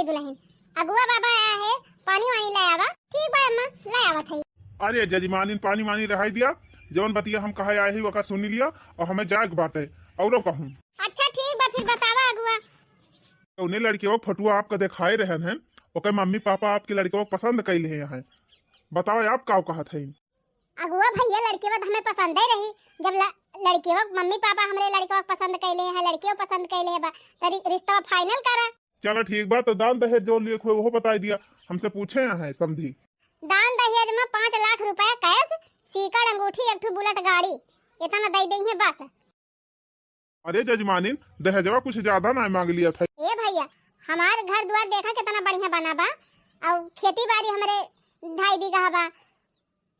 दुल्हन। अगुआ बाबा आया है, पानी वानी ले आवा। ठीक बा अम्मा, ले आवा थई। अरे जजमानी पानी वानी रहाई दिया, जौन बतिया हम कहा आए ही वका सुन लिया और हमें जाए बात है और कहूँ। अच्छा ठीक बा, फिर बतावा अगुआ। तो उन्हें लड़कियों फटुआ आपका दिखाए रहे हैं, ओके मम्मी पापा आपकी लड़कियों को पसंद कैले हैं, बताओ आप का कहा थे। अगुआ भैया लड़की वक्त हमें पसंद ही रही। जब लड़की वक्त मम्मी पापा हमरे लड़के वक्त पसंद कैले हैं, लड़कियों पसंद कैले है, तो रिश्ता फाइनल करा। चलो ठीक बात, तो दान दहेज जो लिख हुए वो बता दिया, हमसे पूछे हैं समझी। दान दहेज में 5 लाख रुपया कैश, सीकड़ अंगूठी, एक ठो बुलेट गाड़ी, इतना दे दी है बस। अरे जजमानी दहेजवा कुछ ज्यादा ना मांग लिया था। ए भैया हमार घर द्वार देखा कितना बढ़िया बना बा, और खेती बाड़ी हमारे 2.5 बीघा बा,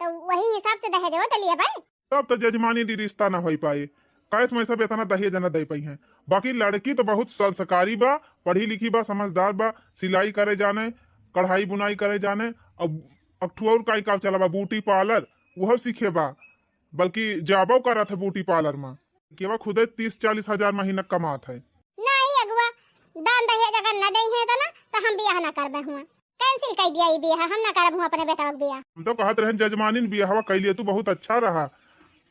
तो वही हिसाब से दहेज तो लिया भाई। तब तो जजमानी रिश्ता ना हो पाए, कैस में सब इतना दहेज न दे पाई है। बाकी लड़की तो बहुत संस्कारी बा, पढ़ी लिखी बा, समझदार बा, सिलाई करे जाने, कढ़ाई बुनाई करे जाने, अब ठुर का चला बा ब्यूटी पार्लर वह सीखे बा, बल्कि जाबो करा था ब्यूटी पार्लर में, केवा खुदे 30-40 हजार महीना कमात है। नहीं अगुआ, दान दहेज अगर न दे है तो हम बियाह ना करबे हुआ, कैंसिल कर दिया ये बियाह, हम ना करब हुआ अपने बेटा का बियाह। हम तो कहत रहे जजमानी बियाहवा कैलिए तू बहुत अच्छा रहा,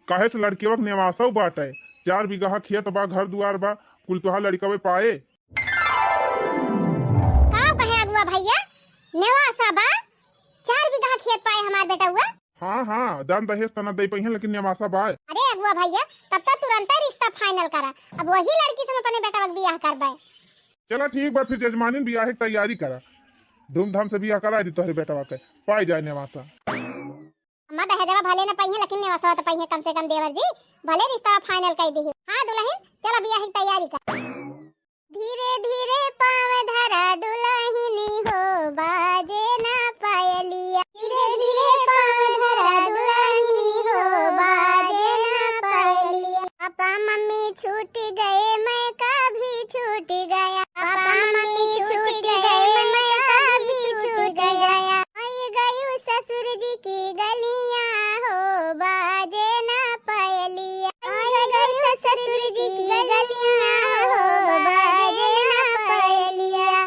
काहे से लड़की वक्त नेवासा बाटे, 4 बीघा खेत बा, घर दुआर बा, कुल तुहा लड़का में पाए। का कहे अगुआ भैया, नेवासा बा, 4 बीघा खेत पाए हमार बेटा हुआ। हाँ हाँ, दान दहेज तना दे पाई है, लेकिन नेवासा बा। अरे अगुआ भैया तब तक तुरंत रिश्ता फाइनल करा, अब वही लड़की से हम अपने बेटा का बियाह करबे। चला ठीक बा, फिर जजमानी बियाह की तैयारी करा, धूमधाम से बियाह करा दी तोहरे बेटा के पाई जाए नेवासा। अम्मा दहेजवा भले न पाई है, लेकिन नेवासा तो पाई है कम से कम देवर जी, भले रिश्ता फाइनल कर दी। हाँ दुल्हन चला बियाह की तैयारी कर। धीरे धीरे पाँव धरा दुल्हनी हो, बाजे ना पायलिया। धीरे धीरे पाँव धरा दुल्हनी हो, बाजे ना पायलिया। पापा मम्मी छूट गए, मैं कभी छूट गया। पापा मम्मी छूट गए, मैं कभी छूट गया। आई गई ससुर जी की गलियां हो, बाजे ना पायलिया। आई गई ससुर जी की गलियां हो, बाजे ना पायलिया।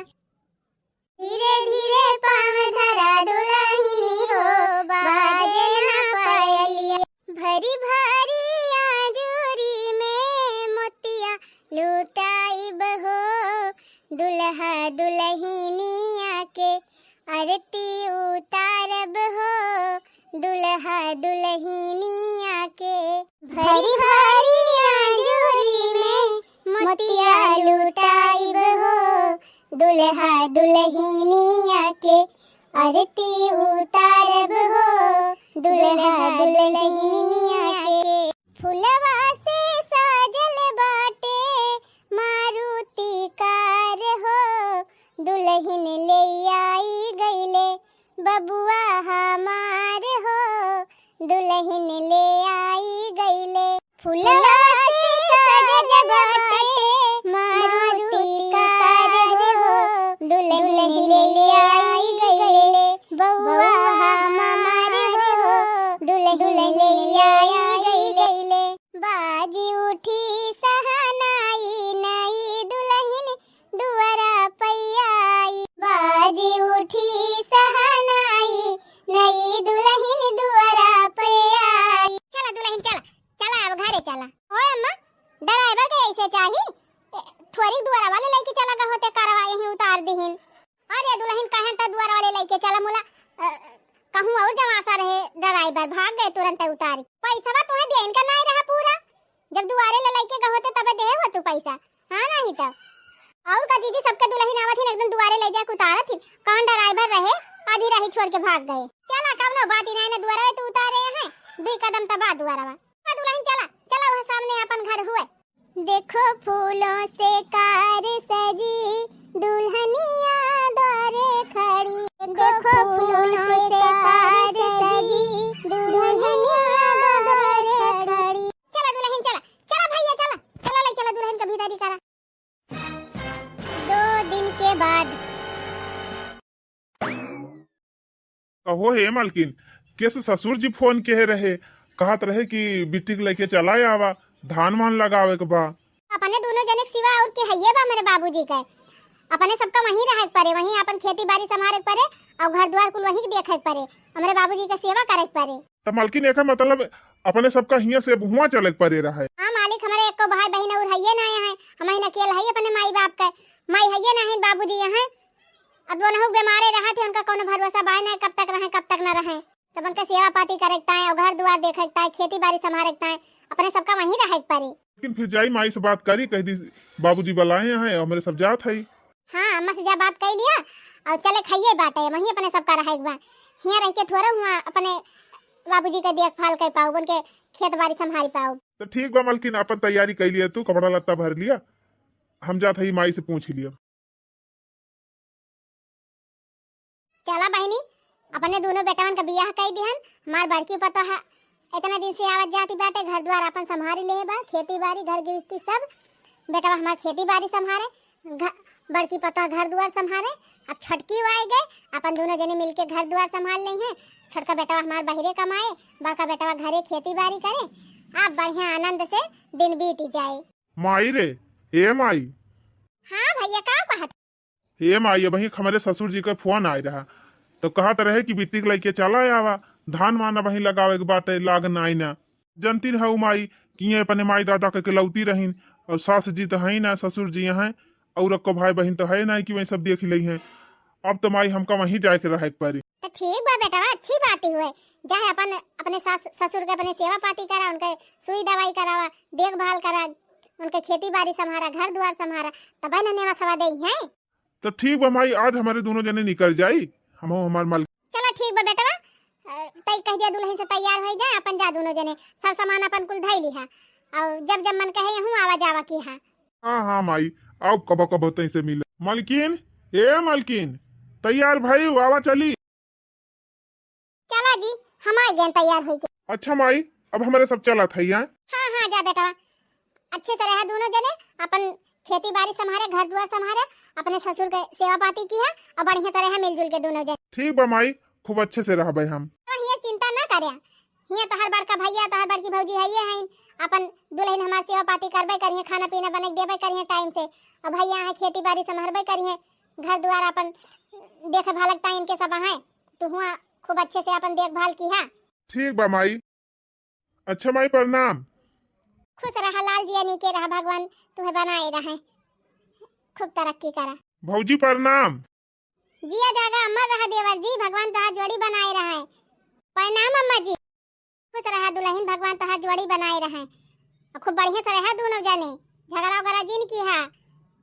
धीरे धीरे पाँव धरा दुल्हनी हो, बाजे ना पायलिया। भरी भरी आजूरी में मोतिया लुटाई बहो, दुल्हा दुल्हनिया के आरती उतारब हो, दुल्हा दुल्हनिया के। भरी भरी आजूरी में मोतिया लुटाई बहो, दुल्हा दुल्हनिया के आरती उतारब हो, दुल्हा दुल्हनिया के। फुलवा से साजल बाटे मारुति कार हो, दुल्हन ले आई गईले बबुआ हमार हो, दुल्हन ले आई गईले। फुलवा से साजल बाटे मारुति कार हो, दुल्हन ले आई गईले बबुआ हमार हो, दुल्हन ले आई गईले। बाजी उठी सहनाई, नई दुल्हन दुआरा पैयाई। बाजी उठी सहनाई, नई दुल्हन दुआरा पैयाई। चला दुल्हन चला, चला अब घरे चला। ओए अम्मा ड्राइवर के ऐसे चाही, थोड़ी दुआरा वाले लेके चला का होते कारवा यहीं उतार देहिन। अरे दुल्हन कहन त दुआरा वाले लेके चला, मुला कहूं और जमासा रहे, ड्राइवर भाग गए तुरंत उतारी। पैसा बा तुम्हें देन का नहीं रहा पूरा, जब दुआरे ले लेके गए होते तब दे हो तू पैसा। हां नहीं तो और का जीजी सबके दुल्हन आवत ही एकदम दुआरे ले जाके उतारत ही, कौन ड्राइवर रहे आधी राही छोड़ के भाग गए। चला कौनो बात ही नहीं, दुआरे तू उतारे हैं 2 कदम तक बाद दुआरा बा। दुल्हन चला चला, वह सामने अपन घर हुए। देखो फूलों से कार सजी, दुल्हनिया द्वारे खड़ी। देखो फूलों से कार सजी, दुल्हनिया द्वारे खड़ी। चला दुल्हन चला, चला भैया चला, चला ले चला दुल्हन का भीतरी करा। 2 दिन के बाद। कहो हे मालकिन, कैसे ससुर जी फोन के रहे, कहत रहे कि बिट्टी के लेके चला आवा, धान मान लगावे के बा। अपने दोनों जने सिवा और के हइये बा मेरे बाबूजी के, अपने सबका वहीं रहे पड़े, वहीं अपन खेती बाड़ी संभाले पड़े और घर द्वार कुल वहीं देखे पड़े, हमारे बाबूजी का सेवा करे पड़े। तो मालकिन एक मतलब अपने सबका हिया से हुआ चले पड़े रहा है। हाँ मालिक, हमारे एक भाई बहन और हइये ना है, हमारे अकेला है अपने माई बाप का, माई हइये ना है, बाबूजी यहाँ अब दोनों बीमारे रहा थे, उनका कोनो भरोसा बाय ना कब तक रहे कब तक न रहे, तब उनका सेवा पाती करता है और घर द्वार देखता है, खेती बाड़ी संभालता है, अपने सबका वहीं रहे पड़े। लेकिन फिर जाई माई से बात करी, कह दी बाबूजी बुलाए हैं और मेरे सब जात है। हाँ अम्मा से जा बात कर लिया और चले खाइए बाटे, वहीं अपने सबका रहे एक बार, हियाँ रह के थोड़ा हुआ अपने बाबूजी का देखभाल कर पाओ, उनके खेत बाड़ी संभाल पाओ। तो ठीक बा मालकिन, अपन तैयारी कर लिया, तू कपड़ा लत्ता भर लिया, हम जात है माई से पूछ लिया। चला बहनी, अपने दोनों बेटवन का बियाह कर दिहन, हमार बड़की पता है इतना दिन से आवत जाती बाटे, घर द्वार अपन संभारी ले बा, खेती बाड़ी घर गृहस्थी सब, बेटा हमार खेती बाड़ी संभारे, बड़की पता घर द्वार संभारे, अब छटकी आए गए, अपन दोनों जने मिलके घर द्वार संभाल ले हैं, छोटका बेटा हमार बाहरे कमाए, बड़का बेटा घरे खेती बाड़ी करे, आप बढ़िया आनंद से दिन बीत जाए। माई रे, ए माई। हाँ भैया का कहत? ए माई, वही हमारे ससुर जी का फोन आए रहा, तो कहत रहे कि बिट्टी के लेके चला आवा, धान माना वही लगावे के बाटे, लाग नाई ना जनती रहू माई कि ये अपने माई दादा के लौती रहीन, और सास जी तो है ना, ससुर जी हैं और को भाई बहन तो है ना कि वही सब देख ली हैं। अब तो माई हमका वहीं जाके रहे पड़ी। तो ठीक बा बेटा, अच्छी बात ही हुए, जाए अपन अपने सास ससुर के अपने सेवा पाती करा, उनके सुई दवाई करावा, देखभाल करा, उनके खेती बाड़ी संभारा, घर द्वार संभारा, तब न नेवा सवा दे हैं। तो ठीक बा माई, आज हमारे दोनों जने निकल जाई, हम हमार माल। चलो ठीक बा बेटा, तई कह दिया दुल्हन से तैयार हो जाए, अपन जा दोनों जने सब सामान अपन कुल धई लिहा, और जब जब मन कहे हूं आवा जावा की। हाँ हाँ माई, आओ कब कब तई से मिले। मालकिन, ए मालकिन, तैयार भाई आवा चली। चला जी, हम आ गए तैयार हो गए। अच्छा माई, अब हमारे सब चला था यहाँ। हाँ हाँ जा बेटा, अच्छे से रहा दोनों जने, अपन खेती बाड़ी संभाले, घर द्वार संभाले, अपने ससुर के सेवा पाती की है, और बढ़िया से रहा मिलजुल के दोनों जने। ठीक बा माई, खूब अच्छे से रहा भाई हम। तो हिया चिंता ना करे, हिया तो हर बड़का भैया तो हर बड़की भौजी है ये हैं, अपन दुल्हन हमार सेवा पाती करबे करिए, खाना पीना बना देबे करिए टाइम से, और भैया है खेती बाड़ी संभालबे करिए, घर द्वार अपन देखे भालकता इनके सब है, तो हुआ खूब अच्छे से अपन देखभाल की है। ठीक बा माई। अच्छा माई, प्रणाम। खुश रहा लाल जी, नीके रहा, भगवान तुम्हें बनाए रहे, खूब तरक्की करा। भौजी प्रणाम। जिया जागा अमर रहा देवर जी, भगवान तोहार जोड़ी बनाए रहे। प्रणाम अम्मा जी। खुश रहा दुल्हन, भगवान तोहार जोड़ी बनाए रहे, और खूब बढ़िया से रहा दोनों जने, झगड़ा वगड़ा जिन की है,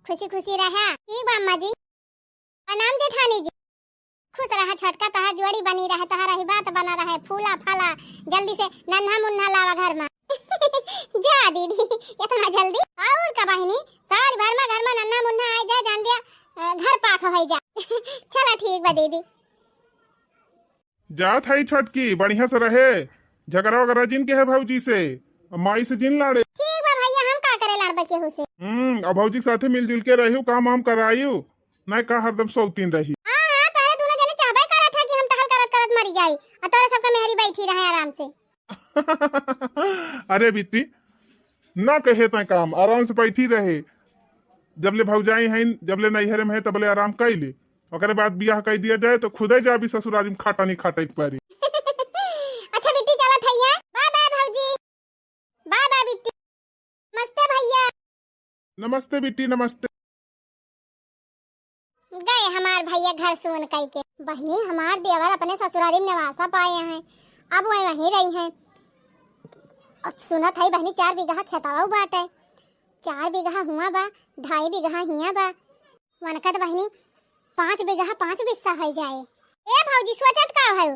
खुशी खुशी रहा। ठीक बा अम्मा जी। प्रणाम जेठानी जी। खुश रहा छोटका, तोहार जोड़ी बनी रहे, तोहार ही बात बना रहे, फूला फाला जल्दी से नन्हा मुन्हा लावा घर में। जा दीदी, इतना जल्दी और का बहनी, साल भर में घर में नन्हा मुन्हा आ जाए, जान दिया घर पाक हो जा। चला ठीक बा दीदी। जात है छोटकी, बढ़िया से रहे, झगड़ा वगड़ा जिन के है भौजी से, माई से जिन लाड़े। ठीक बा भैया, हम का करे लड़बे केहू से। अब भौजी के साथे मिलजुल के रहियो, काम वाम कराइयो, नहीं का हरदम सौतीन रही। हां हां, तोरे दोनों जने चाहबे करत है कि हम तहल करत करत मरी जाई, और तोरे सबका मेहरी बैठी रहे आराम से। अरे बिट्टी, ना कहे तय काम, आराम से बैठी रहे, जबले भौजाई हैं, जबले नैहरे में है तबले आराम कर ले, ओकरे बाद बियाह कर दिया जाए तो खुदे जा भी ससुरारी में खाटा नहीं खाटे पारी। अच्छा बिट्टी चला भैया, बाय बाय भौजी, बाय बाय बिट्टी, नमस्ते भैया। नमस्ते बिट्टी, नमस्ते। गए हमार भैया घर सुन कई के, बहनी हमार देवर अपने ससुरारी में नवासा पाए हैं, अब वही वहीं रही हैं, और सुनत है बहनी 4 बीघा खेतावा बाटे, 4 बीघा हुआ बा, 2.5 बीघा हिया बा, वनकत बहनी 5 बीघा 5 बिस्सा हो जाए। ए भौजी सोचत का है,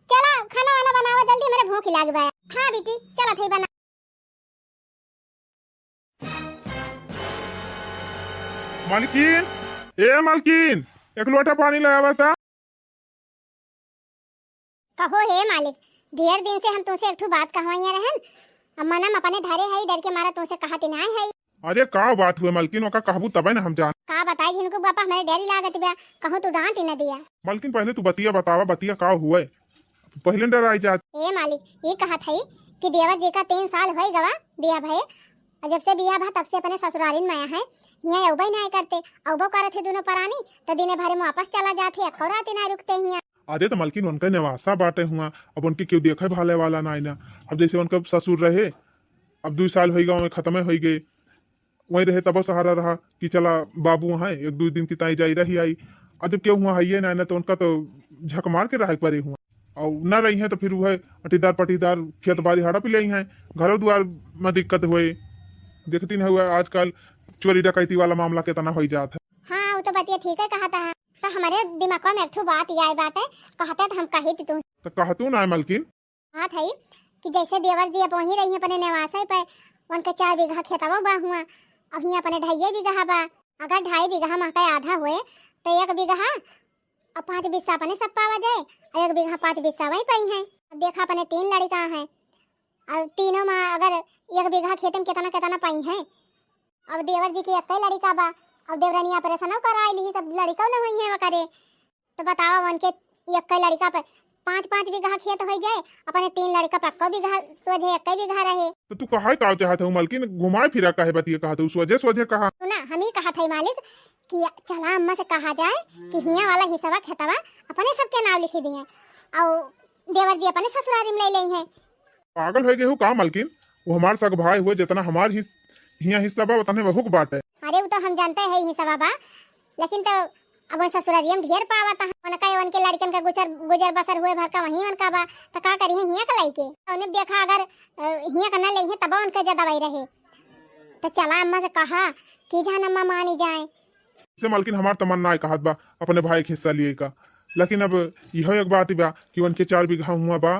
चला खाना वाना बनावा जल्दी, मेरे भूख लाग बा। हाँ बेटी चला थे बना। मालकिन, ए मालकिन, एक लोटा पानी लाया बता। कहो हे मालिक, ढेर दिन से हम तुमसे एक ठो बात कहवाइया रहन, अब मनम अपने धरे है, डर के मारा तुमसे कहत ना है। अरे का बात हुए मालकिन, ओका कहबू तबे ना हम जान। का बताई जिनको बापा हमारे डरी लागत बा, कहूं तू डांट ही न दिया। मालकिन पहले तू बतिया बतावा, बतिया का हुए, पहले डर आई जात। ए मालिक, ये कहत है कि देवर जी का 3 साल होई गवा बिया भये, और जब से बिया भा तब से अपने ससुरालिन में आया है, हिया अउबे नहीं करते, अउबो करत थे दोनों परानी तो दिने भरे में वापस चला जाते, अक्को रात नहीं रुकते हिया। अरे तो मलकिन उनका नवासा बाटे हुआ, अब उनके क्यों देखे भाले वाला ना ना। अब जैसे उनका ससुर रहे, अब 2 साल हो गए खत्म हो गए, वहीं रहे तब सहारा रहा कि चला बाबू वहाँ 1-2 दिन की ताई जाई रही आई। अब जब क्यों हुआ है ना तो उनका तो झक मार के रह परे हुआ और ना रही है तो फिर वह अटीदार पटीदार खेत बाड़ी हड़ा पी ली हैं, घरों द्वार में दिक्कत हुए। देखती नहीं हुआ आजकल चोरी डकैती वाला मामला कितना हो जाता है। हाँ वो तो बतिया ठीक है कहा था, तो हमारे दिमाग में एक ठो बात आई बात है, कहते तो हम कही थी तुम तो कहतू ना मलकिन। हाँ थी कि जैसे देवर जी अब वहीं रही अपने नेवासा पे, उनके 4 बीघा खेतवा बा हुआ, अब यहाँ अपने 2.5 बीघा बा। अगर 2.5 बीघा मका आधा हुए तो 1 बीघा अब 5 बिस्सा अपने सब पावा जाए, और 1 बीघा 5 बिस्सा वही पई है। अब देखा अपने 3 लड़का है, अब तीनों में अगर 1 बीघा खेत में कितना कितना पाई है। अब देवर जी की 1 लड़का बा, अब देवरानी ऑपरेशन करा ली, सब लड़का न हुई है वो करे, तो बताओ उनके 1 लड़का पे 5-5 बीघा खेत हो जाए, अपने 3 लड़का पक्का बीघा सोझे 1 बीघा रहे। तो तू कहा का चाहता हूँ मलकिन, घुमाए फिरा काहे बतिया कहा तू सोझे सोझे कहा। सुना हम ही कहा था मालिक कि चला अम्मा से कहा जाए कि हिया वाला हिस्सा खेतवा अपने सबके नाम लिखी दिए, और देवर जी अपने ससुरारी में ले ली हैं। पागल हो गए हो का मलकिन, वो हमारे सग भाई हुए, जितना हमार हिया हिस्सा बा उतने बहुक बाटे। अरे वो तो हम जानते हैं हिस्सा बाबा, लेकिन तो अब ससुरारियम ढेर पावत है, उनका उनके लड़कन का गुजर बसर हुए भर का वहीं उनका बा, तो का करी है हिया का लइके। उन्हें देखा अगर हिया का ना ले है तब उनका ज्यादा वही रहे, तो चला अम्मा से कहा कि जान अम्मा मानी जाए। से मलकिन हमार तमन्ना है कहत बा अपने भाई के हिस्सा लिए का, लेकिन अब यह एक बात बा कि उनके 4 बीघा हुआ बा,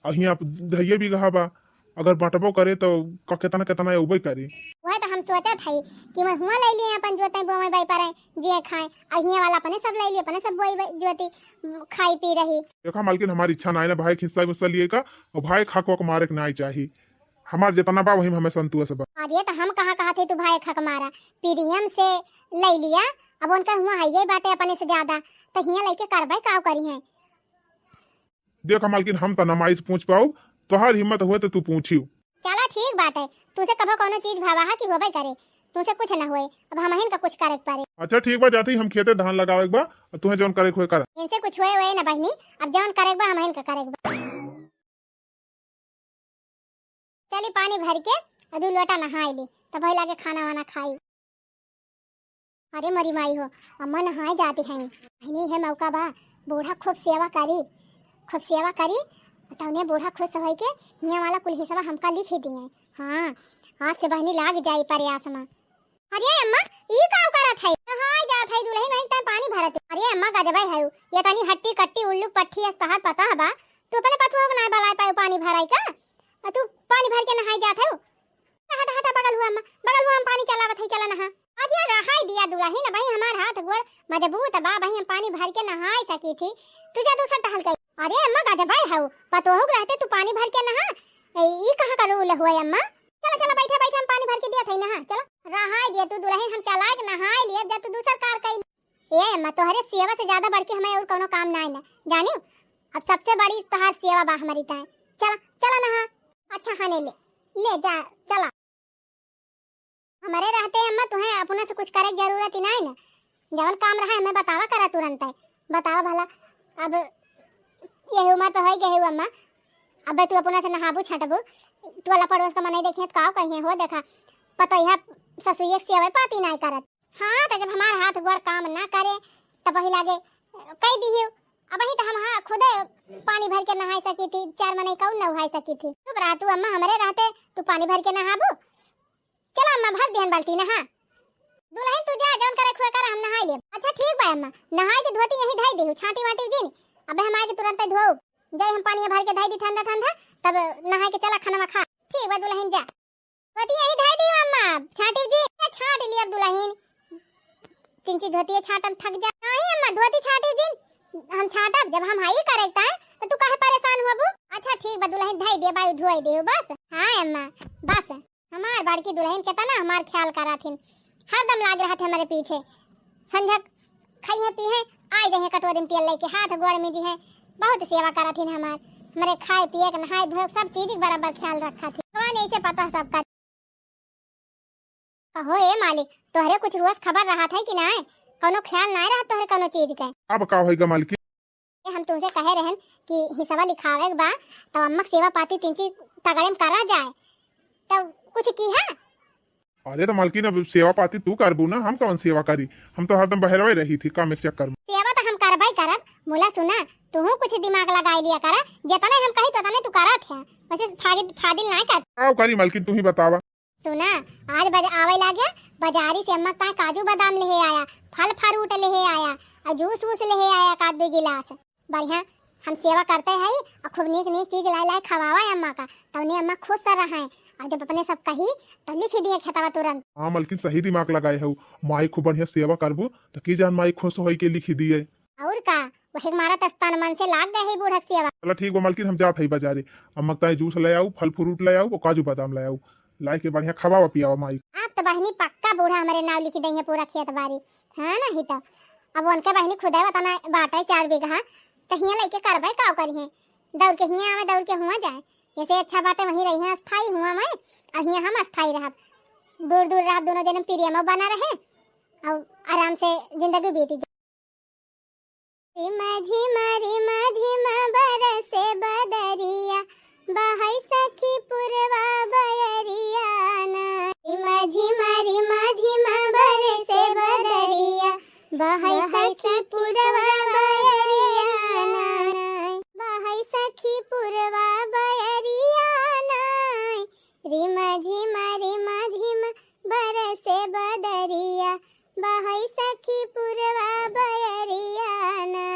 हिया 2.5 बीघा बा, अगर बंटबो करे तो कितना कितना उबे करी। वह तो हम सोचा था कि मैं हुआ ले लिए अपन जोते बोए बाई पर जे खाए, और हिया वाला अपने सब ले लिए, अपने सब बोई जोती खाई पी रही। देखा मलकिन हमारी इच्छा ना है ना भाई के हिस्सा लिए का, और भाई खाक वाक मारे के ना चाहिए, हमार जितना बा वही हमें संतोष बा। अरे तो हम कहा थे तू भाई खक मारा पीरियम से ले लिया, अब उनका हुआ है ये बातें अपने से ज्यादा, तो हिया लेके कार्रवाई काव करी है। देखा मलकिन हम तो नमाइज पूछ पाऊ, तोहार हिम्मत हुए तो तू पूछियो। चला ठीक बात है, तुझसे कभो कोनो चीज भावा है कि होबे करे, तुझसे कुछ ना होए, अब हम हिन का कुछ करे पारे। अच्छा ठीक बा, जाती हम खेते धान लगावे बा, और तुम्हें जौन करे खोए कर। इनसे कुछ होए होए ना बहनी, अब जौन करे बा हम हिन का करे बा। चली पानी भर के 2 लोटा नहाई ली, तब भई लागे खाना वाना खाई। अरे मरी माई हो, अम्मा नहाए जाती हैं, बहनी है मौका बा, बूढ़ा खूब सेवा करी, खूब सेवा करी, तौने बूढ़ा खुश हो के हिया वाला कुल हिस्सा हमका लिख ही दिए। हाँ आज से बहनी लाग जाई प्रयास में। अरे अम्मा ई काव करत है, नहाए जात है दुल्हन वहीं तय पानी भरत। अरे अम्मा गजबई है, ये तनी हट्टी कट्टी उल्लू पट्टी अस तहर पता है बा, तू अपने पतुआ बनाए बलाए पाए पानी भराई का, तू पानी भर के नहाई जात है। हटा हटा बगल हुआ अम्मा, बगल हुआ हम पानी चलावत है, चला नहा। अब ये रहाई दिया दुल्हन भाई, हमार हाथ गोड़ मजबूत बा भाई, हम पानी भर के नहाई सकी थी, तुझे दूसरा टहल गई। अरे अम्मा गजबई है, पतोह रहते तू पानी भर के नहा, ई कहां का रूल हुआ अम्मा। चला चला बैठे बैठे हम पानी भर के दिया था नहा, चला रहाई दिया तू दुल्हन, हम चला के नहाई लिए, जब तू दूसरा कार कई। ए अम्मा तोहरे सेवा से ज्यादा बढ़ के हमें और कोनो काम ना है जानियो, अब सबसे बड़ी तोहार सेवा बा हमारी ताए। चला चला नहा, अच्छा खाने ले जा चला। हमारे रहते अम्मा तुम्हें अपना से कुछ करे जरूरत ही नहीं ना, जवन काम रहा हमें बतावा करा तुरंत है, बताओ भला। अब यही उम्र पे हो गई अम्मा, अब तू अपना से नहाबू छटबू, तू वाला पड़ोस का मने देखिए काव कहीं हो देखा, पता यह ससुई सेवा पाती नहीं करत। हाँ तो जब हमार हाथ गोड़ काम ना करे तब वही लागे कह दी, अब वही तो हम हाँ खुदे पानी भर के नहा सकी थी, 4 महीने कौन नहा सकी थी। चुप रहा तू अम्मा, हमारे रहते तू पानी भर के नहाबू। चला अम्मा भर देहन बाल्टी नहा, दुल्हन तू जा जौन करे खुए कर हम नहाई ले। अच्छा ठीक बा अम्मा, नहाई के धोती यही धाई देहु, छाटी वाटी जी अबे हम आके तुरंत धो जाई, हम पानी भर के धाई दी ठंडा ठंडा, तब नहा के चला खाना खा। ठीक बा दुल्हन जा, धोती यही धाई दी अम्मा, छाटी जी छाट लिया दुल्हन, 3 चीज धोती छाटम थक जा। नहीं अम्मा धोती छाटी जी हम छाटब, जब हम हाई करता है तो तू काहे परेशान होबू। अच्छा ठीक बा दुल्हन धाई दे बाई धोई दे बस। हां अम्मा बस, हमार बड़की दुल्हन के तना हमार ख्याल कराथिन, हरदम लाग रहा थे हमारे पीछे, संझक खाई है पी है आई रहे कटोरी दिन तेल लेके हाथ गोड़ में जी है, बहुत सेवा कराथिन हमारे खाए पिए के नहाए धोए सब चीज बराबर ख्याल रखा थी, भगवान ऐसे पता सबका। कहो ए मालिक, तोहरे कुछ रोज खबर रहा था कि ना, कोनो ख्याल ना रहा तोहरे कोनो चीज के। अब का होएगा मालकिन? हम तुमसे कहे रहन कि हिसाबा लिखावे बा तो अम्मा सेवा पाती तिंची तगड़े में करा जाए, तब कुछ की है। अरे तो मालकिन अब सेवा पाती तू करबू ना, हम कौन सेवा करी? हम तो हरदम बहरवे रही थी काम एक चक्कर में। सेवा तो हम करबाई करब, मोला सुना तू कुछ दिमाग लगाई लिया करा, जितने हम कही तो तने तू करत है, वैसे फादिल ना कर। का करी मालकिन तू ही बतावा। सुना आज आवे लागे बाजारी से अम्मा का काजू बादाम ले आया, फल फ्रूट ले आया और जूस वूस ले आया का 2 गिलास। बढ़िया हम सेवा करते हैं और खूब नीक नीक चीज ला ला खवावा अम्मा का, तब अम्मा खुश रहा है। और जब अपने सब कही तो लिख दिए खेतवा तुरंत। हाँ मालकिन सही दिमाग लगाए हो, माई खूब बढ़िया सेवा करबू तो की जान माई खुश होई के लिखी दिए। और का वही मारा तस्तान मन से लाग गए है बूढ़ा सेवा। चलो ठीक बा मालकिन, हम जात हई बाजारे, अम्मा ताई जूस ले आऊ, फल फ्रूट ले आऊ, काजू बादाम ले आऊ, लाई के बढ़िया खवावा पियावा माई। आप तो बहनी पक्का बूढ़ा हमारे नाम लिखी देंगे पूरा खेत बारी, हाँ ना ही तो। अब उनके बहनी खुदा बताना बाटा 4 बीघा तो हियाँ लेके करबे का करी है, दौड़ के हियाँ आवे दौड़ के हुआ जाए, जैसे अच्छा बाटे वहीं रही है अस्थाई हुआ मैं, और हियाँ हम अस्थाई रह, दूर दूर रह, दोनों जने प्रियम बना रहे और आराम से जिंदगी बीती जाए। झिमा झिमा झिमा बरसे बदरिया, बहई सखी पुरवा बयरिया ना। झिमा झिमा झिमा झिमा बरसे बदरिया, बहई सखी पुरवा बयरिया ना, बहई सखी पुरवा बयरिया ना। रिमा झिमा बरसे बदरिया, बहई सखी पुरवा बयरिया ना।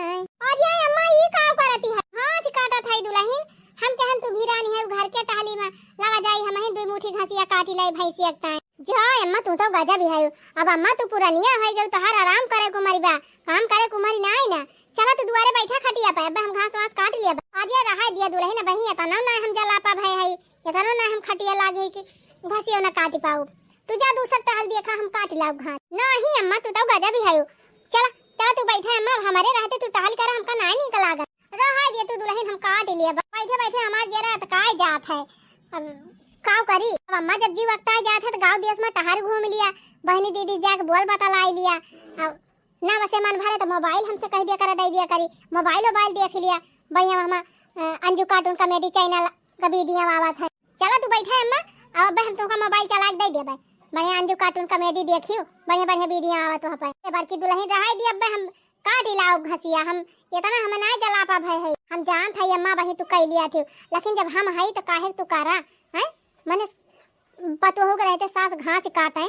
और ये अम्मा ये काम करती है, घास काटा था दुल्हन, हम कहन तू भिरानी है घर के टहली में लगा जाई, हम ही 2 मुट्ठी घासिया काटी लाई भैंसी एकता है। जाय अम्मा तू तो गजब है। अब अम्मा तू पुरानिया हो गई तो हर आराम करे कुमारी बा, काम करे कुमारी ना आई ना। चला तू दुआरे बैठा खटिया पे, अब हम घास वास काट लिया। आज ये रहा दिया दुल्हन बही एतना ना हम जला पा भाई है, एतना ना हम खटिया लागे कि घासिया ना काट पाऊ। तू जा दूसर टहल देखा हम काट लाऊ घास। नहीं अम्मा तू तो गजब है। चला चला तू बैठा अम्मा, हमारे रहते तू टहल कर हमका ना निकल आगा। रहा दिया तू दुल्हन हम काट लिया, बैठे बैठे हमार जरा त काय जात है। अब काव करी, अब अम्मा जब जी वक्त आ जात है तो गांव देश में टहर घूम लिया, बहनी दीदी जाके बोल बतलाई लिया। अब ना वैसे मन भरे तो मोबाइल हमसे कह दिया करा, दे दिया करी, मोबाइल देख लिया। बढ़िया हम अंजू कार्टून कॉमेडी चैनल का वीडियो आवत है। चला तू बैठा अम्मा, अब हम तुमका मोबाइल चला के दे देबे, बढ़िया अंजू कार्टून कॉमेडी देखियो, बढ़िया बढ़िया वीडियो आवत वहां पे। बड़की दुल्हन रहा दी, अब हम काट लाओ घसिया, हम इतना हम ना जला पा भाई है। हम जानत है अम्मा बही तू कह लिया थे, लेकिन जब हम है तो काहे तू करा है। मने पतो हो गए थे सास घास काटे,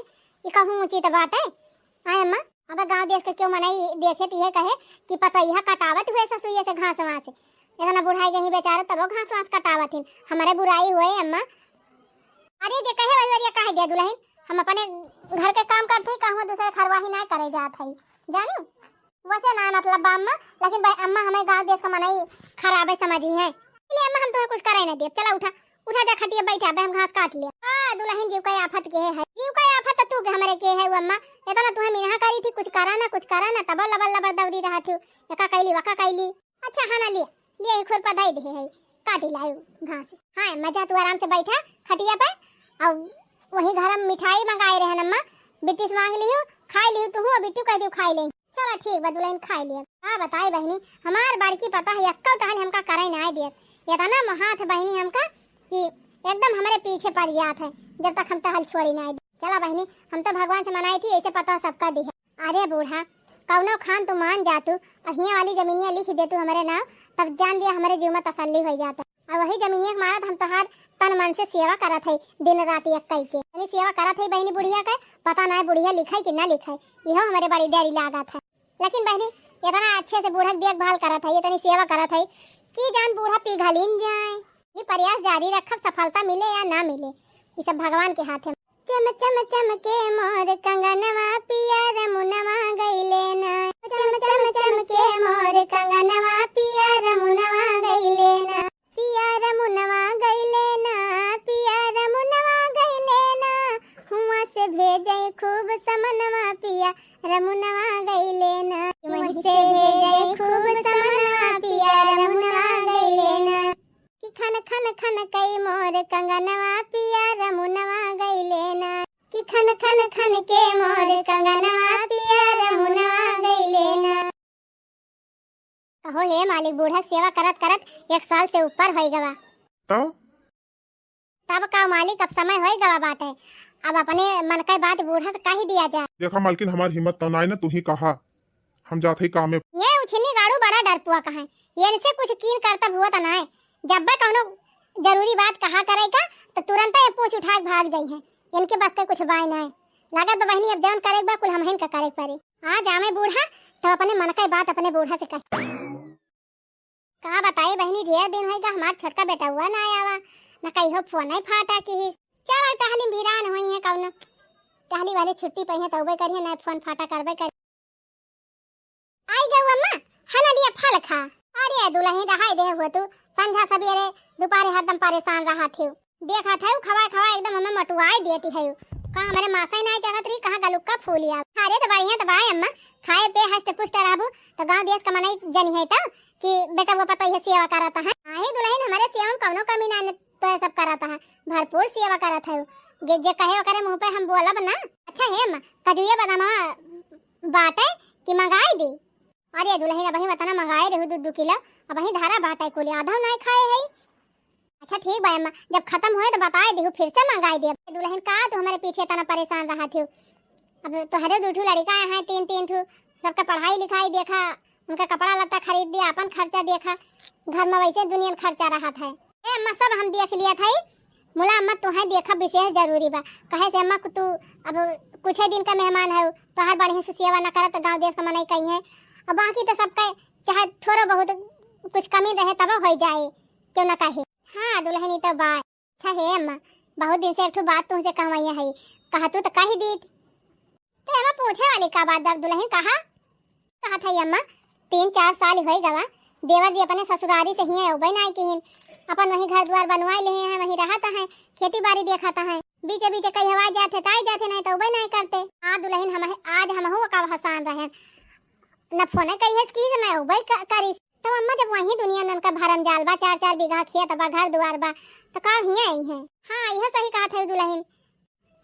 ई कहूं उचित बात है। हां अम्मा अब गांव देश के क्यों मनाई देखे ती है कहे कि पता यह कटावत हुए ससुइया से घास वहां से, इतना बुढ़ाई गई बेचारा तब घास वास कटावत थी, हमारे बुराई हुए अम्मा। अरे जे कहे वही कहे दे दुल्हन, हम अपने घर के काम करते ही कहूं दूसरे खरवाही ना करे जात है, जानो वैसे ना मतलब अम्मा, लेकिन भाई अम्मा हमें गांव देश का मनाई खराब समझी है, इसलिए अम्मा हम तो कुछ करे ना दे। चला उठा उठा जा खटिया बैठा, हम घास काट लिया। हां दुल्हन जीव का आफत के है, जीव का आफत तो तू हमारे के है अम्मा, इतना तू हम यहां करी थी कुछ करा ना तब लबल लबर दौड़ी रहा थी, एका कैली वका कैली। अच्छा हां ना ले खुर पधाई दे है काटी लायो घास। हां अम्मा जा तू आराम से बैठा खटिया पे, और वही घर में मिठाई मंगाए रहे अम्मा, बिट्टी से मांग लियो खा लियो तू, बिट्टू कह दियो खाई ले। चलो ठीक बा दुल्हन खाई लिया। हां बताई बहनी हमार बड़की पता है अक्कल टहल हमका करे ना दे, इतना महाथ बहनी हमका कि एकदम हमारे पीछे पड़ जात है जब तक हम टहल छोड़ी ना दे। चला बहनी हम तो भगवान से मनाई थी, ऐसे पता सबका दी है। अरे बूढ़ा कौनो खान तू मान जातू, अहिया वाली जमीनिया लिख दे तू हमारे नाम, तब जान दिया हमारे जीव में तसल्ली हो जाता। और वही जमीनिया के मारत हम तोहार तन मन से सेवा करत है दिन रात एक कई के, यानी सेवा करत है बहनी बुढ़िया के, पता ना बुढ़िया लिखाई कि ना लिखाई, यह हमारे बड़ी देरी लागत है। लेकिन बहनी इतना अच्छे से बूढ़ा देखभाल करत है, इतनी सेवा करत है कि जान बूढ़ा पिघलिन जाए। ये प्रयास जारी रखब, सफलता मिले या ना मिले ये सब भगवान के हाथ है। चम चम चम के मोर कंगनवा पिया रमुनवा गइले ना, चम चम चम के मोर कंगनवा पिया रमुनवा गइले ना, पिया रमुनवा गइले ना, पिया रमुनवा गइले ना, हुआ से भेजे खूब समनवा पिया रमुनवा गइले ना, मुझसे भेजे खूब समनवा पिया रमुनवा गइले ना। कि खन खन खन कई मोर कंगनवा पिया रमुनवा गइले ना, कि खन खन खन के मोर कंगनवा पियर मुनवा गइले ना। कहो हे मालिक, बूढ़ा सेवा करत करत 1 साल से ऊपर होई गवा। तब का मालिक, अब समय होई गवा बाटे, अब अपने मन का बात बूढ़ा से कही दिया जाए। देखा मालकिन, हमारी हिम्मत तो ना तू ही कहा, हम जाते ही काम में। ये उछनी गाड़ू बड़ा डरपुआ कहा है, ये इनसे कुछ कीन करता हुआ तो ना है। जब बा कौनो जरूरी बात कहा करेगा तो तुरंत ही पूछ उठा के भाग जाई है। इनके बस के कुछ बाय ना है। लागत तो बहनी अब जौन करेगा बा कुल हम हिन का करे पड़े। आज आवे बूढ़ा तो अपने मन का बात अपने बूढ़ा से कहे। कहा बताई बहनी, ढेर दिन होएगा हमार छोटका बेटा हुआ ना आवा, ना कहियो फोन ही फाटा की। चल टहली भिरान होई है कौनो, टहली वाली छुट्टी पई है तौबे करिए, ना फोन फाटा करबे कर। आई गऊ अम्मा, हना दिया फल खा। अरे दुल्हन रहाई दे हुआ तू, संध्या सवेरे दोपहर हरदम परेशान रहा थे। देखा था खवा खवा एकदम हमें मटुआई देती है। कहां हमारे मासा ही नहीं चढ़त रही, कहां गलुक्का फूलिया। अरे तो बढ़िया तो बाय अम्मा, खाए पे हष्ट पुष्ट रहबू तो गांव देश का मनाई जनी है तो कि बेटा वो पता ही सेवा करता है। आहे दुल्हन हमारे सेवा में कौनो कमी ना तो सब करता है, भरपूर सेवा करत है। जे कहे करे मुंह पे हम बोलब ना। अच्छा है अम्मा, कजुए बदामा बाटे कि मंगाई दी? अरे दुल्हन अब ही बताना, मंगाए रहू 2 किलो, अब ही धारा बाटे कोली आधा नहीं खाए है। अच्छा ठीक बा अम्मा, जब खत्म होए तो बताए देहू, फिर से मंगाई दे। दुल्हन का तो हमारे पीछे इतना परेशान रहा थे। अब तोहरे 2 ठू लड़का हैं, 3 ठू, सबका पढ़ाई लिखाई देखा, उनका कपड़ा लत्ता खरीद दिया, अपन खर्चा देखा, घर में वैसे दुनिया खर्चा रहा था। ए अम्मा सब हम देख लिया था। मुला अम्मा तुम्हें देखा विशेष जरूरी बा, कहे से अम्मा को तू अब कुछ ही दिन का मेहमान है, तो हर बढ़िया से सेवा न करे तो गाँव देश का मनाई कहीं है। अब बाकी तो सबका चाहे थोड़ा बहुत कुछ कमी रहे तब हो जाए, क्यों न कहे। हाँ दुल्हनी तो बात अच्छा है अम्मा, बहुत दिन से एक ठो बात तुमसे कहवाइया है, कहा तू तो कही दी। तो अम्मा पूछे वाली का बात दुल्हन कहा था अम्मा, 3-4 साल हो गवा, देवर जी अपने ससुरारी से ही उबई ना की, अपन वही घर द्वार बनवाए ले हैं, वही रहता है, खेती बाड़ी देखता है, बीचे बीचे कई हवा जाते ताई जाते नहीं तो उबई नहीं करते। हाँ दुल्हन हम आज हम हो का हसान रहे न फोन कही है कि मैं उबई करी। तो अम्मा जब वही दुनिया नन का भरम जाल बा, 4-4 बीघा खेत बा, घर द्वार बा, तो का हिया आई है। हाँ यह सही कहा था दुल्हन।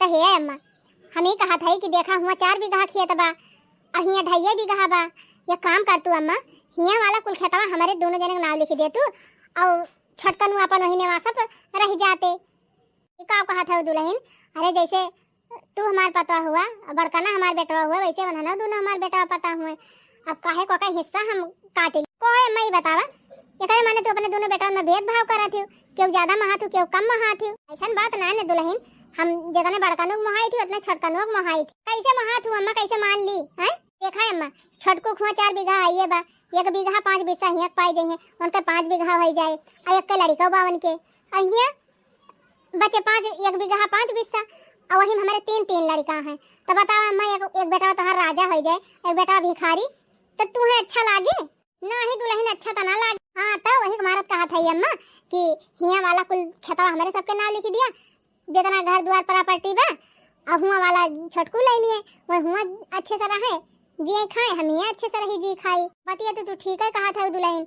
तो हे अम्मा, हम ही कहा था कि देखा हुआ 4 बीघा खेत बा, अहिया 2.5 बीघा बा। ये काम कर तू अम्मा, हिया वाला कुल खेतवा हमारे दोनों जने का नाम लिख दे तू, और छटकन अपन वही निवास पर रह जाते। का कहा था दुल्हन, अरे जैसे तू हमार पता हुआ, बड़का ना हमार बेटवा हुआ, वैसे बनाना दोनों हमार बेटा पता हुए। अब काहे को का हिस्सा हम काटे कोई अम्मा ही बतावा, ये करे माने तू अपने दोनों बेटा में भेदभाव करत हो, क्यों ज्यादा महात हो क्यों कम महात हो। ऐसा बात ना है दुल्हन, हम जितने बड़का लोग महाई थी उतने छोटका लोग महाई थी। कैसे महात हूँ अम्मा, कैसे मान ली है। देखा है अम्मा, छोटको खुआ 4 बीघा है बा, 1 बीघा 5 बिस्सा हिया पाई जाए, उनके 5 बीघा हो जाए, और एक के लड़का बावन के, और हिया बचे 1 बीघा 5 बिस्सा, और वही हमारे 3 लड़का हैं। तो बताओ अम्मा, एक बेटा तो हर राजा हो जाए, एक बेटा भिखारी, तो तुम्हें अच्छा लागे? नहीं दुल्हन अच्छा तो ना लागे। हाँ तो वही हमारा कहा था अम्मा कि हिया वाला कुल खेतवा हमारे सबके नाम लिख दिया, जितना घर द्वार प्रॉपर्टी बा, और हुआ वाला छोटकू ले लिए, वही हुआ अच्छे से रहे जी खाए, हम ही अच्छे से रही जी खाई। बतिया तो तू ठीक है कहा था दुल्हन,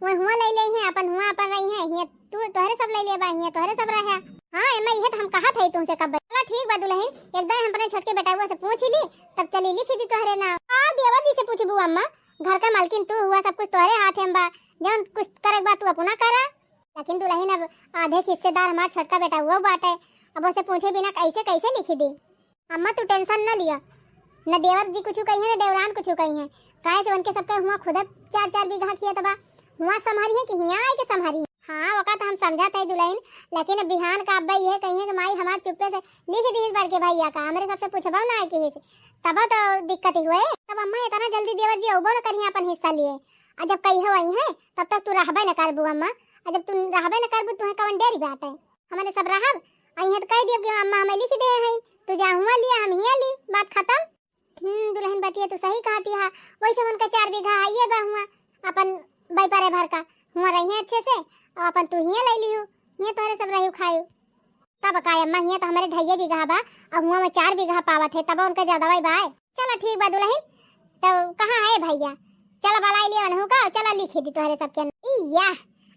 वही हुआ ले ले हैं अपन, हुआ अपन रही है, हिया तू तोहरे सब ले ले बा, हिया तोहरे सब रहे। हाँ अम्मा यह तो हम कहा था तुमसे कब। चला ठीक बा दुल्हन, एकदम हम अपने छोटके बेटा हुआ से पूछ ली, तब चली लिखी दी तोहरे नाम। हाँ देवर जी से पूछबू अम्मा, घर का मालकिन तू हुआ, सब कुछ तोहरे हाथ में बा, जब कुछ करे बा तू अपना करा। लेकिन दुल्हन अब आधे हिस्सेदार हमारा छोटका बेटा हुआ बाटे, अब उसे पूछे बिना कैसे लिखी दी। अम्मा तू टेंशन न लिया, न देवर जी कुछ कही है न देवरान कुछ कही है, काहे से उनके सबका हुआ खुद 4-4 बीघा किया तबा हुआ संभारी है कि हिया आए के संभारी। हाँ वक़्त हम समझा था दुल्हन, लेकिन अब बिहान का अब्बा ये कही है कि माई हमारे चुप्पे से लिख दी बड़के भैया का, हमारे सबसे पूछबा ना है कि तब तो दिक्कत ही हुए। तब अम्मा इतना जल्दी देवर जी उबो न करिए अपन हिस्सा लिए, और जब कही वही है तब तक तू रहबे न करबू अम्मा, और जब तू रहबे न करबू तुम्हें कवन डेरी बात है, हमारे सब रहब अइहे तो कह दियो कि अम्मा हमें लिख दे है, तू जा हुआ लिया हम हिया ली, बात खत्म। दुल्हन बतिया तो सही कहती है, वैसे उनका 4 बीघा है ये बा हुआ अपन बैपारे भर का हुआ रही है अच्छे से, और अपन तू हिया ले लियो, हिया तोहरे सब रही खायो। तब का अम्मा हिया तो हमारे 2.5 बीघा बा, और हुआ में 4 बीघा पावत है, तब उनका ज्यादा भाई बाय। चलो ठीक बा दुल्हन, तो कहाँ है भैया, चलो बलाई लिया न होगा, चलो लिखी दी तोहरे सबके। या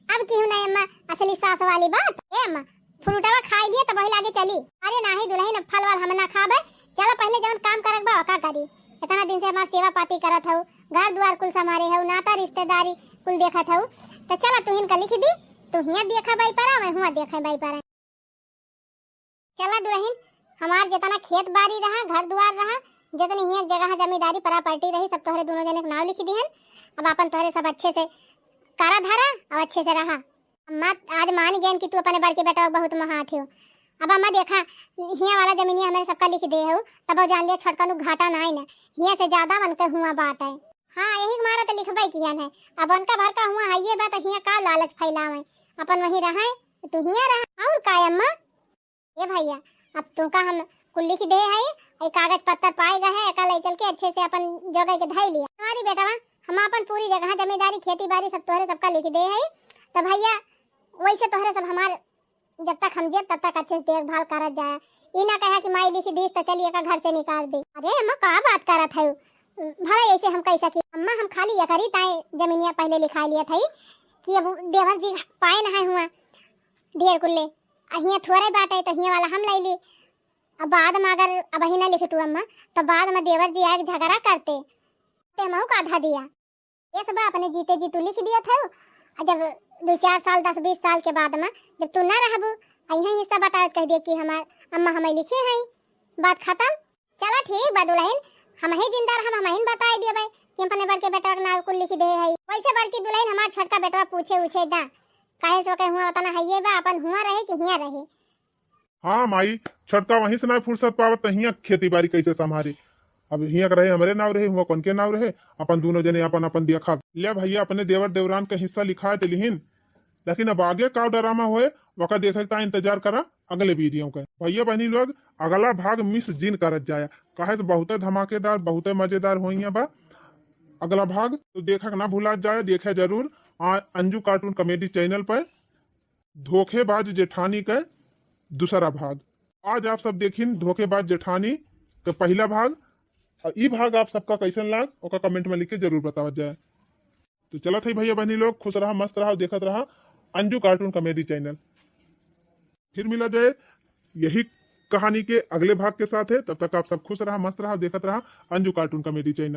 अब की हूं ना अम्मा असली सास वाली बात। ए अम्मा फ्रूटवा खाई लिए तब वही लागे चली। अरे नाही दुल्हन, अब फल वाल हम ना खाबे। चलो पहले जवन काम करक बा का करी। इतना दिन से हमार सेवा पाती करत हूँ, घर द्वार कुल संभारे हूँ, नाता रिश्तेदारी कुल देखत हूँ। तो चला तू हिन का लिख दी, तू हिया देखा बाई पारा, मैं हुआ देखा बाई पारा। चला दुल्हन, हमार जितना खेत बाड़ी रहा, घर द्वार रहा, जितनी हिया जगह जमींदारी प्रॉपर्टी रही, सब तोहरे दोनों जने के नाम लिख दिहन। अब अपन तोहरे सब अच्छे से करा धरा और अच्छे से रहा। अम्मा आज मान गए कि तू अपने बड़के बेटा बहुत महात हो। अब अम्मा देखा हिया वाला जमीनिया हमारे सबका लिख दे हो, तब वो जान लिया छटका नु घाटा ना है ना, हिया से ज्यादा मन के हुआ बात है। हाँ यही मारा तो लिखबाई किहन है। अब उनका भर का हुआ है ये बात, हिया का लालच फैलावे, अपन वही रहा तू हिया रहा। और का अम्मा ये भैया, अब तू का हम कुल लिख दे है, ये कागज पत्तर पाएगा है, एका ले चल के अच्छे से अपन जगह के धई लिया। हमारी बेटा हम अपन पूरी जगह जमींदारी खेती बाड़ी सब तोहरे सबका लिख दे है। तो भैया वैसे तोहरे सब हमार जब तक हम जेब तब तक अच्छे से देखभाल करत जाए। ई ना कहा कि माई लिख दी तो चलिए का घर से निकाल दे। अरे अम्मा का बात करत है, भला ऐसे हम कैसा की अम्मा, हम खाली ये करी ताए जमीनिया पहले लिखा लिया था कि अब देवर जी पाए ना हुआ ढेर कुल्ले, अहिया थोड़े बात है तो हिया वाला हम ले ली। अब बाद में अगर अब ही ना लिखे तू अम्मा, तो बाद में देवर जी आके झगड़ा करते ते महू का आधा दिया। ये सब अपने जीते जी तू लिख दिया था। जब 2-4 साल 10-20 साल के बाद में जब तू ना रहबू, अहिया हिस्सा बता कह दे कि हमार अम्मा हमें लिखे हैं, बात खत्म। चला ठीक बा दुल्हन, हम ही जिंदा रह, हम ही बता दिए भाई कि अपने बड़के बेटा का नाम कुल लिख दे है। वैसे बड़की दुल्हन हमार छोटका बेटा पूछे उछे दा काहे से के हुआ बताना है, ये बा अपन हुआ रहे कि हिया रहे। हाँ माई, छटका वहीं से ना फुर्सत पावत तो हिया खेती बाड़ी कैसे संभारी। अब हिया रहे हमरे नाव रहे, हुआ कौन के नाव रहे, अपन दोनों जने अपन अपन देखा ले भैया। अपने देवर देवरान का हिस्सा लिखा है लिहिन, लेकिन अब आगे का ड्रामा होए वका देखे का इंतजार करा अगले वीडियो का। भैया बहनी लोग अगला भाग मिस जिन करत जाया, काहे से बहुत धमाकेदार बहुत मजेदार होई बा अगला भाग। तो देखा ना भूला जाए, देखे जरूर अंजू कार्टून कॉमेडी चैनल पर धोखेबाज जेठानी का दूसरा भाग। आज आप सब देखिन धोखेबाज जेठानी का पहला भाग, और ई भाग आप सबका कैसन लाग ओका कमेंट में लिख के जरूर बतावत जाए। तो चला था भैया बहनी लोग, खुश रहा मस्त रहा देखत रहा अंजू कार्टून कॉमेडी चैनल। फिर मिला जाए यही कहानी के अगले भाग के साथ है, तब तक आप सब खुश रहा मस्त रहा देखत रहा अंजू कार्टून कॉमेडी चैनल।